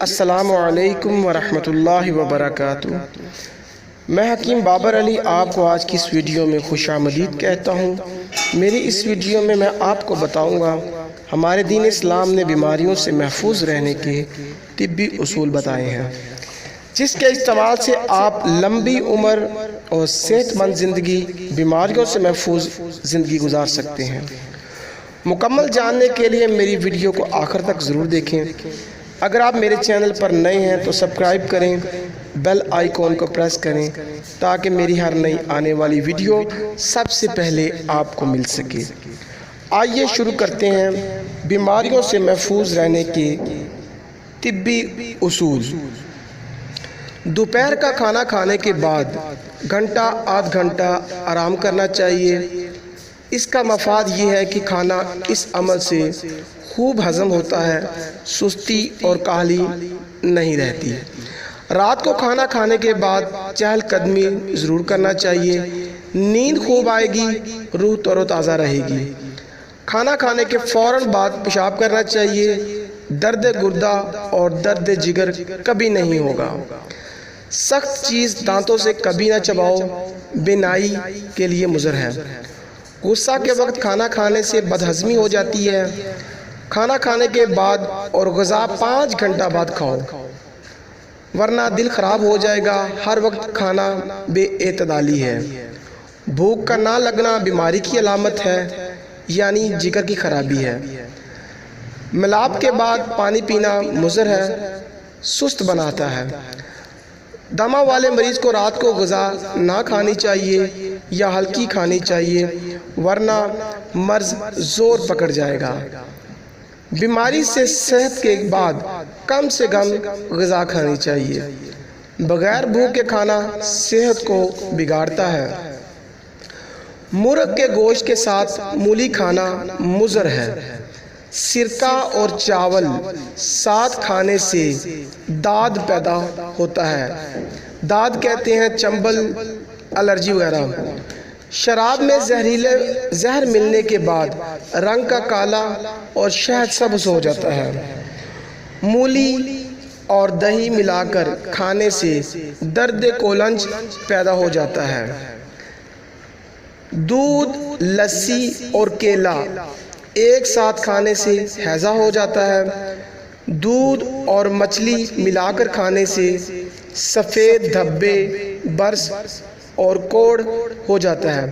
السلام علیکم ورحمۃ اللہ وبرکاتہ۔ میں حکیم بابر علی آپ کو آج کی اس ویڈیو میں خوش آمدید کہتا ہوں۔ میری اس ویڈیو میں آپ کو بتاؤں گا ہمارے دین اسلام نے بیماریوں سے محفوظ رہنے کے طبی اصول بتائے ہیں، جس کے استعمال سے آپ لمبی عمر اور صحت مند زندگی، بیماریوں سے محفوظ زندگی گزار سکتے ہیں۔ مکمل جاننے کے لیے میری ویڈیو کو آخر تک ضرور دیکھیں۔ اگر آپ میرے چینل پر نئے ہیں تو سبسکرائب کریں، بیل آئیکن کو پریس کریں تاکہ میری ہر نئی آنے والی ویڈیو سب سے پہلے آپ کو مل سکے۔ آئیے شروع کرتے ہیں بیماریوں سے محفوظ رہنے کے طبی اصول۔ دوپہر کا کھانا کھانے کے بعد گھنٹہ آدھ گھنٹہ آرام کرنا چاہیے۔ اس کا مفاد یہ ہے کہ کھانا اس عمل سے خوب ہضم ہوتا ہے، سستی اور کاہلی نہیں رہتی۔ رات کو کھانا کھانے کے بعد چہل قدمی ضرور کرنا چاہیے، نیند خوب آئے گی، روح تر و تازہ رہے گی۔ کھانا کھانے کے فوراً بعد پیشاب کرنا چاہیے۔ درد گردہ اور درد جگر کبھی نہیں ہوگا۔ سخت چیز دانتوں سے کبھی نہ چباؤ، بینائی کے لیے مضر ہے۔ غصہ کے وقت کھانا کھانے سے بدہضمی ہو جاتی ہے۔ کھانا کھانے کے بعد اور غذا 5 گھنٹہ بعد کھاؤ، ورنہ دل خراب ہو جائے گا۔ ہر وقت کھانا بے اعتدالی ہے۔ بھوک کا نہ لگنا بیماری کی علامت ہے، یعنی جگر کی خرابی ہے۔ ملاب کے بعد پانی پینا مضر ہے، سست بناتا ہے۔ دمہ والے مریض کو رات کو غذا نہ کھانی چاہیے یا ہلکی کھانی چاہیے، ورنہ مرض زور پکڑ جائے گا۔ بیماری سے صحت کے بعد کم سے کم غذا کھانی چاہیے۔ بغیر بھوک کے کھانا صحت کو بگاڑتا ہے۔ مرغ کے گوشت کے ساتھ مولی کھانا مضر ہے۔ سرکہ اور چاول ساتھ کھانے سے داد پیدا ہوتا ہے۔ داد کہتے ہیں چنبل، الرجی وغیرہ۔ شراب میں زہر ملنے کے بعد رنگ کا کالا اور شہد سبز ہو جاتا ہے۔ مولی اور دہی ملا کر کھانے سے درد کولنج پیدا ہو جاتا ہے۔ دودھ، لسی اور کیلا ایک ساتھ کھانے سے ہیضہ ہو جاتا ہے۔ دودھ اور مچھلی ملا کر کھانے سے سفید دھبے، برس اور کوڑ ہو جاتا ہے۔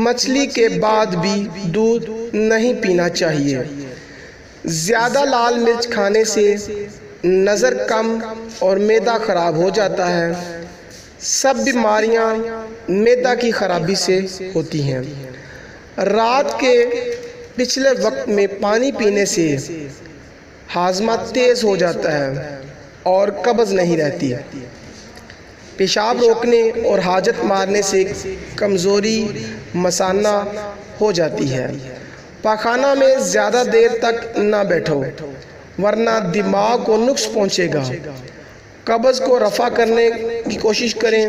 مچھلی کے بعد بھی دودھ نہیں پینا چاہیے۔ زیادہ لال مرچ کھانے سے نظر کم اور معدہ خراب ہو جاتا ہے۔ سب بیماریاں معدہ کی خرابی سے ہوتی ہیں۔ رات کے پچھلے وقت میں پانی پینے سے ہاضمہ تیز ہو جاتا ہے اور قبض نہیں رہتی۔ پیشاب روکنے اور حاجت مارنے سے کمزوری مثانہ ہو جاتی ہے۔ پاخانہ میں زیادہ دیر تک نہ بیٹھو، ورنہ دماغ کو نقص پہنچے گا۔ قبض کو رفع کرنے کی کوشش کریں،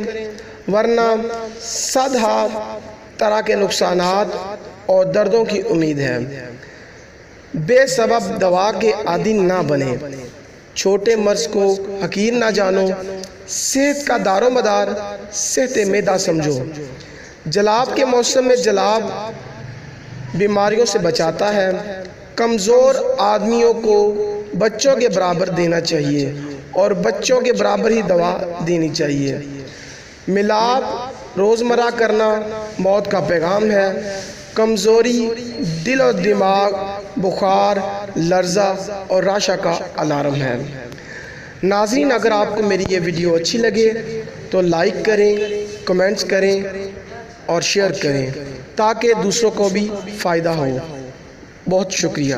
ورنہ صدہا طرح کے نقصانات اور دردوں کی امید ہے۔ بے سبب دوا کے عادی نہ بنیں۔ چھوٹے مرض کو حقیر نہ جانو۔ صحت کا دار و مدار صحت معدہ سمجھو۔ جلاب کے موسم میں جلاب بیماریوں سے بچاتا ہے۔ کمزور آدمیوں کو بچوں کے برابر دینا چاہیے اور بچوں کے برابر ہی دوا دینی چاہیے۔ ملاب روزمرہ کرنا موت کا پیغام ہے۔ کمزوری دل اور دماغ، بخار، لرزہ اور راشا کا الارم ہے۔ ناظرین، اگر آپ کو میری یہ ویڈیو اچھی لگے تو لائک کریں، کمنٹس کریں اور شیئر کریں تاکہ دوسروں کو بھی فائدہ ہو۔ بہت شکریہ۔